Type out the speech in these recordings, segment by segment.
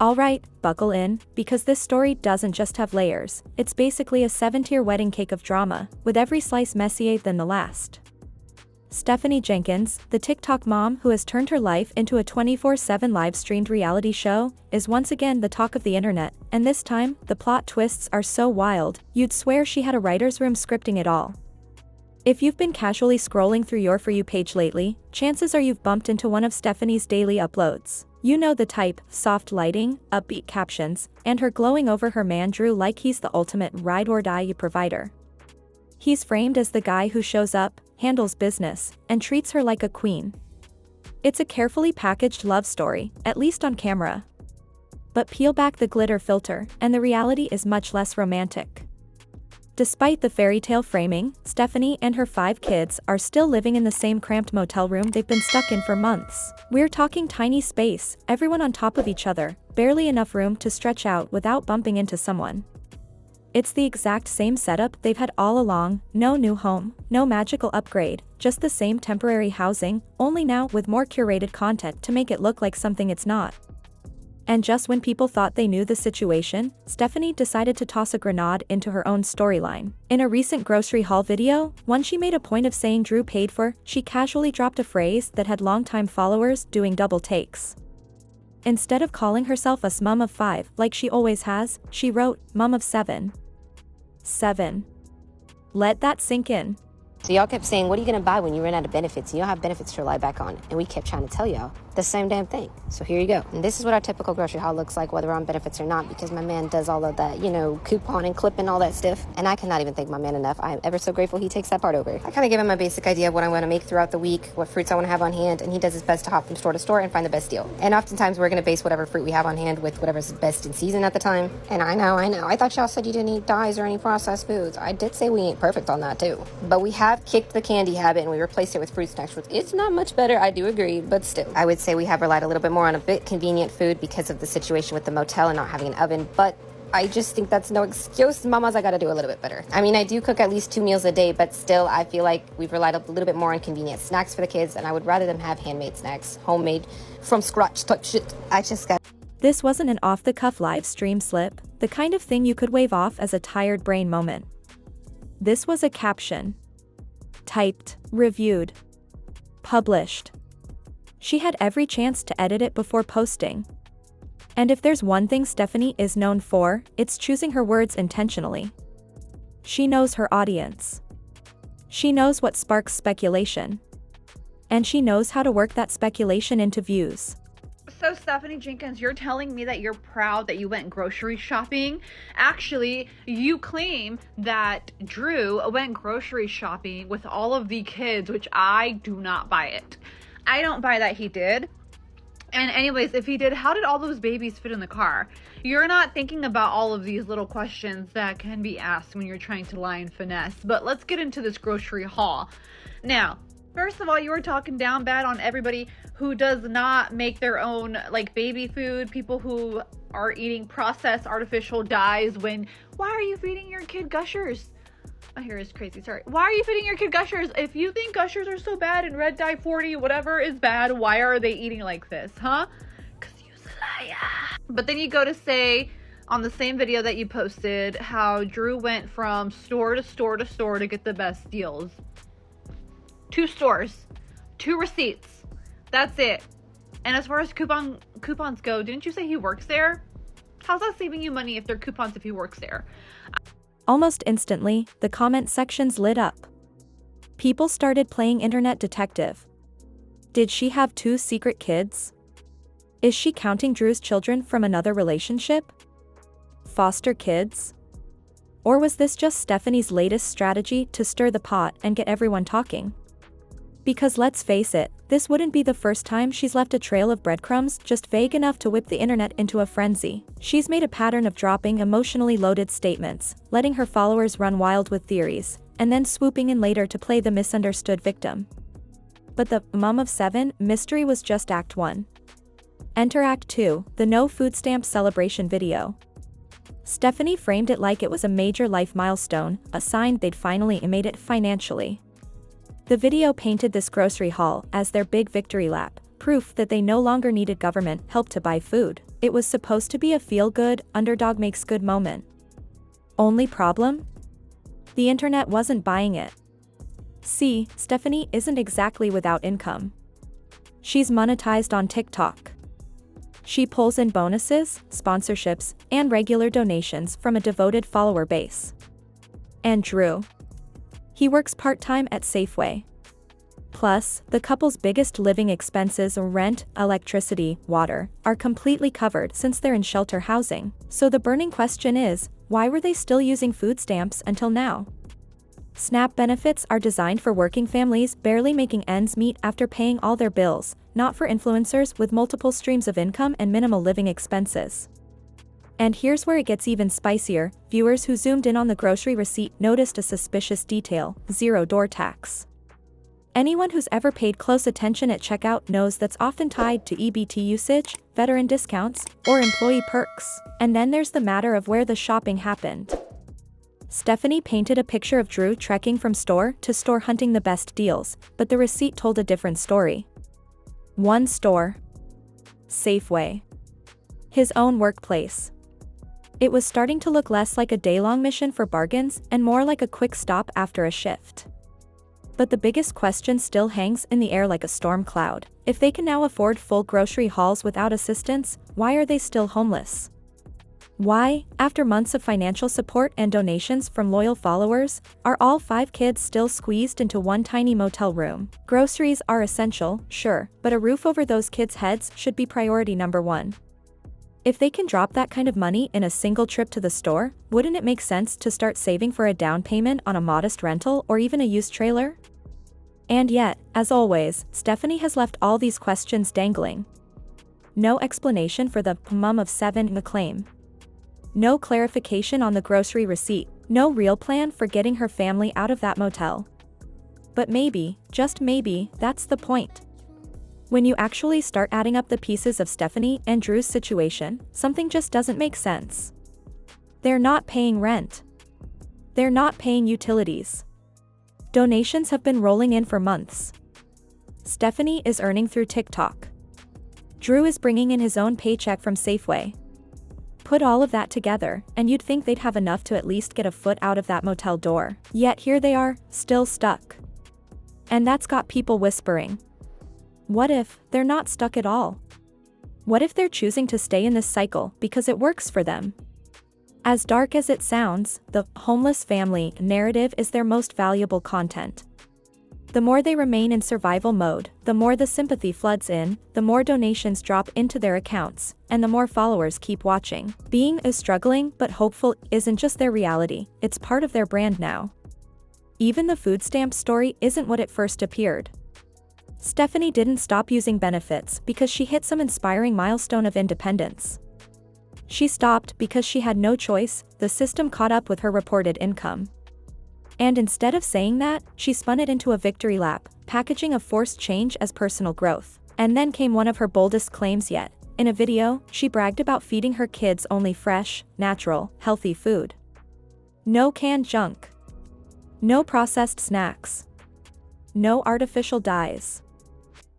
Alright, buckle in, because this story doesn't just have layers, it's basically a 7-tier wedding cake of drama, with every slice messier than the last. Stephanie Jenkins, the TikTok mom who has turned her life into a 24/7 live-streamed reality show, is once again the talk of the internet, and this time, the plot twists are so wild, you'd swear she had a writer's room scripting it all. If you've been casually scrolling through your For You page lately, chances are you've bumped into one of Stephanie's daily uploads. You know the type: soft lighting, upbeat captions, and her glowing over her man Drew like he's the ultimate ride-or-die provider. He's framed as the guy who shows up, handles business, and treats her like a queen. It's a carefully packaged love story, at least on camera. But peel back the glitter filter, and the reality is much less romantic. Despite the fairy tale framing, Stephanie and her 5 kids are still living in the same cramped motel room they've been stuck in for months. We're talking tiny space, everyone on top of each other, barely enough room to stretch out without bumping into someone. It's the exact same setup they've had all along: no new home, no magical upgrade, just the same temporary housing, only now with more curated content to make it look like something it's not. And just when people thought they knew the situation, Stephanie decided to toss a grenade into her own storyline. In a recent grocery haul video, one she made a point of saying Drew paid for, she casually dropped a phrase that had longtime followers doing double takes. Instead of calling herself a mum of 5 like she always has, she wrote, "Mum of 7. 7. Let that sink in. So y'all kept saying, what are you going to buy when you run out of benefits? And you don't have benefits to rely back on. And we kept trying to tell y'all the same damn thing. So here you go. And this is what our typical grocery haul looks like, whether we're on benefits or not, because my man does all of that, coupon and clip and all that stuff. And I cannot even thank my man enough. I am ever so grateful he takes that part over. I kind of give him a basic idea of what I want to make throughout the week, what fruits I want to have on hand, and he does his best to hop from store to store and find the best deal. And oftentimes we're going to base whatever fruit we have on hand with whatever's best in season at the time. And I know. I thought y'all said you didn't eat dyes or any processed foods. I did say we ain't perfect on that too. But we have kicked the candy habit and we replaced it with fruit snacks, which it's not much better, I do agree, but still. I would say we have relied a little bit more on a bit convenient food because of the situation with the motel and not having an oven, but I just think that's no excuse. Mamas, I gotta do a little bit better. I mean, I do cook at least 2 meals a day, but still, I feel like we've relied a little bit more on convenient snacks for the kids, and I would rather them have handmade snacks, homemade, from scratch type shit. This wasn't an off-the-cuff live stream slip, the kind of thing you could wave off as a tired brain moment. This was a caption. Typed, reviewed, published. She had every chance to edit it before posting. And if there's one thing Stephanie is known for, it's choosing her words intentionally. She knows her audience. She knows what sparks speculation. And she knows how to work that speculation into views. So Stephanie Jenkins, you're telling me that you're proud that you went grocery shopping? Actually, you claim that Drew went grocery shopping with all of the kids, which I do not buy it. I don't buy that he did. And anyways, if he did, how did all those babies fit in the car? You're not thinking about all of these little questions that can be asked when you're trying to lie and finesse. But let's get into this grocery haul. Now, first of all, you were talking down bad on everybody who does not make their own baby food, people who are eating processed artificial dyes why are you feeding your kid Gushers? My hair is crazy, sorry. Why are you feeding your kid Gushers? If you think Gushers are so bad and red dye 40, whatever is bad, why are they eating like this, huh? Cause you's a liar. But then you go to say on the same video that you posted how Drew went from store to store to store to get the best deals. 2 stores, 2 receipts. That's it. And as far as coupons go, didn't you say he works there? How's that saving you money if they're coupons if he works there? Almost instantly, the comment sections lit up. People started playing internet detective. Did she have 2 secret kids? Is she counting Drew's children from another relationship? Foster kids? Or was this just Stephanie's latest strategy to stir the pot and get everyone talking? Because let's face it, this wouldn't be the first time she's left a trail of breadcrumbs just vague enough to whip the internet into a frenzy. She's made a pattern of dropping emotionally loaded statements, letting her followers run wild with theories, and then swooping in later to play the misunderstood victim. But the mum of 7 mystery was just Act 1. Enter Act 2, the no food stamp celebration video. Stephanie framed it like it was a major life milestone, a sign they'd finally made it financially. The video painted this grocery haul as their big victory lap, proof that they no longer needed government help to buy food. It was supposed to be a feel-good, underdog makes good moment. Only problem? The internet wasn't buying it. See, Stephanie isn't exactly without income. She's monetized on TikTok. She pulls in bonuses, sponsorships, and regular donations from a devoted follower base. And Drew? He works part-time at Safeway. Plus, the couple's biggest living expenses, rent, electricity, water, are completely covered since they're in shelter housing. So the burning question is, why were they still using food stamps until now? SNAP benefits are designed for working families barely making ends meet after paying all their bills, not for influencers with multiple streams of income and minimal living expenses. And here's where it gets even spicier. Viewers who zoomed in on the grocery receipt noticed a suspicious detail: zero door tax. Anyone who's ever paid close attention at checkout knows that's often tied to EBT usage, veteran discounts, or employee perks. And then there's the matter of where the shopping happened. Stephanie painted a picture of Drew trekking from store to store hunting the best deals, but the receipt told a different story. One store. Safeway. His own workplace. It was starting to look less like a day-long mission for bargains and more like a quick stop after a shift. But the biggest question still hangs in the air like a storm cloud. If they can now afford full grocery hauls without assistance, why are they still homeless? Why, after months of financial support and donations from loyal followers, are all 5 kids still squeezed into one tiny motel room? Groceries are essential, sure, but a roof over those kids' heads should be priority number 1. If they can drop that kind of money in a single trip to the store, wouldn't it make sense to start saving for a down payment on a modest rental or even a used trailer? And yet, as always, Stephanie has left all these questions dangling. No explanation for the mom of 7 claim. No clarification on the grocery receipt. No real plan for getting her family out of that motel. But maybe, just maybe, that's the point. When you actually start adding up the pieces of Stephanie and Drew's situation, something just doesn't make sense. They're not paying rent. They're not paying utilities. Donations have been rolling in for months. Stephanie is earning through TikTok. Drew is bringing in his own paycheck from Safeway. Put all of that together, and you'd think they'd have enough to at least get a foot out of that motel door. Yet here they are, still stuck. And that's got people whispering. What if they're not stuck at all? What if they're choosing to stay in this cycle because it works for them? As dark as it sounds, the homeless family narrative is their most valuable content. The more they remain in survival mode, the more the sympathy floods in, the more donations drop into their accounts, and the more followers keep watching. Being struggling but hopeful isn't just their reality, it's part of their brand now. Even the food stamp story isn't what it first appeared. Stephanie didn't stop using benefits because she hit some inspiring milestone of independence. She stopped because she had no choice, the system caught up with her reported income. And instead of saying that, she spun it into a victory lap, packaging a forced change as personal growth. And then came one of her boldest claims yet. In a video, she bragged about feeding her kids only fresh, natural, healthy food. No canned junk. No processed snacks. No artificial dyes.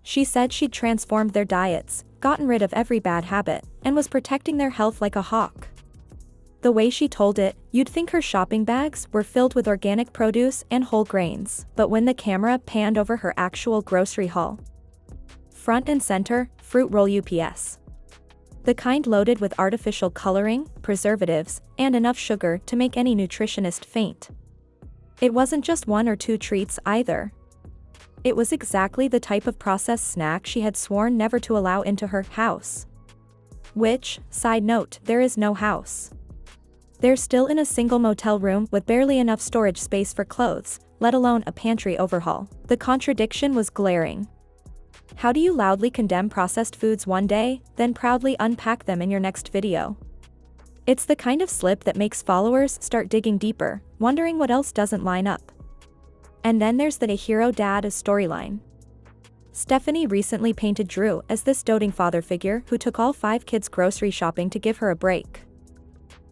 She said she'd transformed their diets, gotten rid of every bad habit, and was protecting their health like a hawk. The way she told it, you'd think her shopping bags were filled with organic produce and whole grains. But when the camera panned over her actual grocery haul, front and center, fruit roll UPS. The kind loaded with artificial coloring, preservatives, and enough sugar to make any nutritionist faint. It wasn't just 1 or 2 treats either. It was exactly the type of processed snack she had sworn never to allow into her house. Which, side note, there is no house. They're still in a single motel room with barely enough storage space for clothes, let alone a pantry overhaul. The contradiction was glaring. How do you loudly condemn processed foods one day, then proudly unpack them in your next video? It's the kind of slip that makes followers start digging deeper, wondering what else doesn't line up. And then there's the hero dad storyline. Stephanie recently painted Drew as this doting father figure who took all 5 kids grocery shopping to give her a break.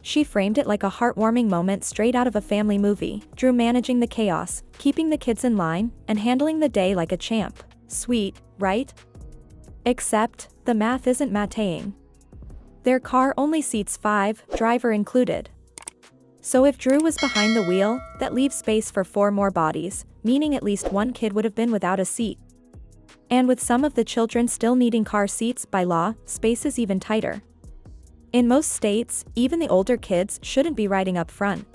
She framed it like a heartwarming moment straight out of a family movie, Drew managing the chaos, keeping the kids in line, and handling the day like a champ. Sweet, right? Except, the math isn't mathing. Their car only seats 5, driver included. So if Drew was behind the wheel, that leaves space for 4 more bodies, meaning at least one kid would have been without a seat. And with some of the children still needing car seats by law, space is even tighter. In most states, even the older kids shouldn't be riding up front.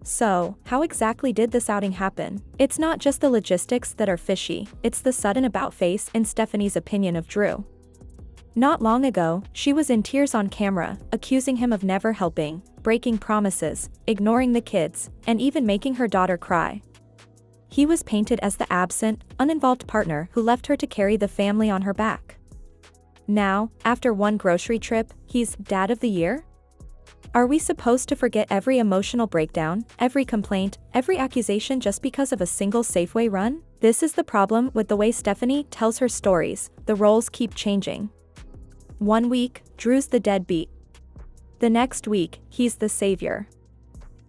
So, how exactly did this outing happen? It's not just the logistics that are fishy, it's the sudden about-face in Stephanie's opinion of Drew. Not long ago, she was in tears on camera, accusing him of never helping, breaking promises, ignoring the kids, and even making her daughter cry. He was painted as the absent, uninvolved partner who left her to carry the family on her back. Now, after one grocery trip, he's dad of the year? Are we supposed to forget every emotional breakdown, every complaint, every accusation just because of a single Safeway run? This is the problem with the way Stephanie tells her stories, the roles keep changing. One week, Drew's the deadbeat. The next week, he's the savior.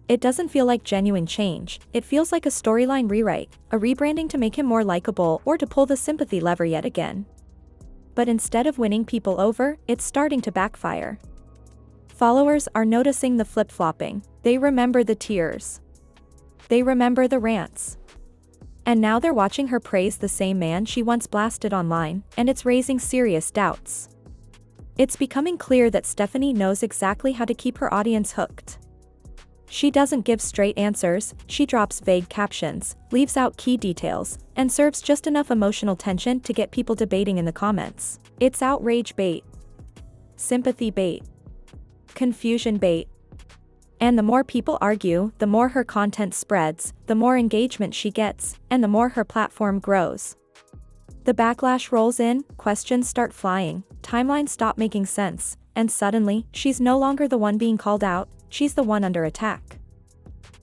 It doesn't feel like genuine change, it feels like a storyline rewrite, a rebranding to make him more likable or to pull the sympathy lever yet again. But instead of winning people over, it's starting to backfire. Followers are noticing the flip-flopping, they remember the tears. They remember the rants. And now they're watching her praise the same man she once blasted online, and it's raising serious doubts. It's becoming clear that Stephanie knows exactly how to keep her audience hooked. She doesn't give straight answers, she drops vague captions, leaves out key details, and serves just enough emotional tension to get people debating in the comments. It's outrage bait, sympathy bait, confusion bait. And the more people argue, the more her content spreads, the more engagement she gets, and the more her platform grows. The backlash rolls in, questions start flying, timelines stop making sense, and suddenly, she's no longer the one being called out, she's the one under attack.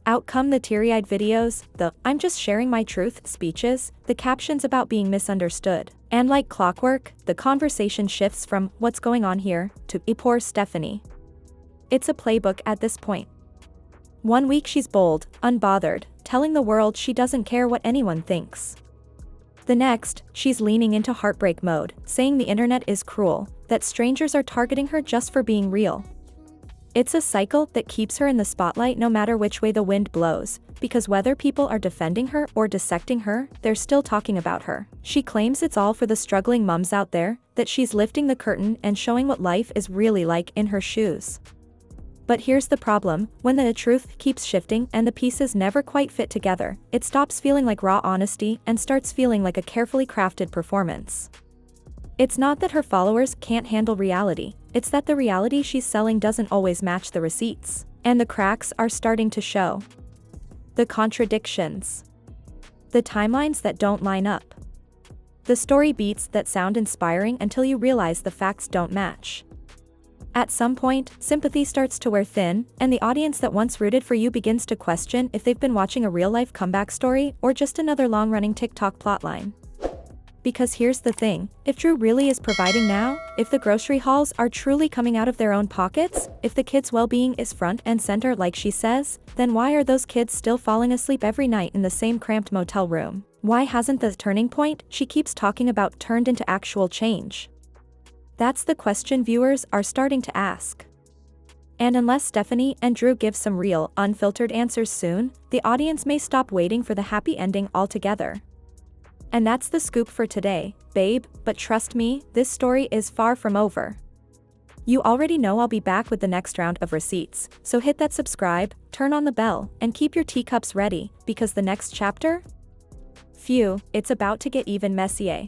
Out come the teary-eyed videos, the "I'm just sharing my truth" speeches, the captions about being misunderstood. And like clockwork, the conversation shifts from "what's going on here" to poor Stephanie. It's a playbook at this point. One week she's bold, unbothered, telling the world she doesn't care what anyone thinks. The next, she's leaning into heartbreak mode, saying the internet is cruel, that strangers are targeting her just for being real. It's a cycle that keeps her in the spotlight no matter which way the wind blows, because whether people are defending her or dissecting her, they're still talking about her. She claims it's all for the struggling mums out there, that she's lifting the curtain and showing what life is really like in her shoes. But here's the problem, when the truth keeps shifting and the pieces never quite fit together, it stops feeling like raw honesty and starts feeling like a carefully crafted performance. It's not that her followers can't handle reality, it's that the reality she's selling doesn't always match the receipts. And the cracks are starting to show. The contradictions. The timelines that don't line up. The story beats that sound inspiring until you realize the facts don't match. At some point, sympathy starts to wear thin, and the audience that once rooted for you begins to question if they've been watching a real-life comeback story or just another long-running TikTok plotline. Because here's the thing, if Drew really is providing now, if the grocery hauls are truly coming out of their own pockets, if the kids' well-being is front and center like she says, then why are those kids still falling asleep every night in the same cramped motel room? Why hasn't the turning point she keeps talking about turned into actual change? That's the question viewers are starting to ask. And unless Stephanie and Drew give some real, unfiltered answers soon, the audience may stop waiting for the happy ending altogether. And that's the scoop for today, babe, but trust me, this story is far from over. You already know I'll be back with the next round of receipts, so hit that subscribe, turn on the bell, and keep your teacups ready, because the next chapter? Phew, it's about to get even messier.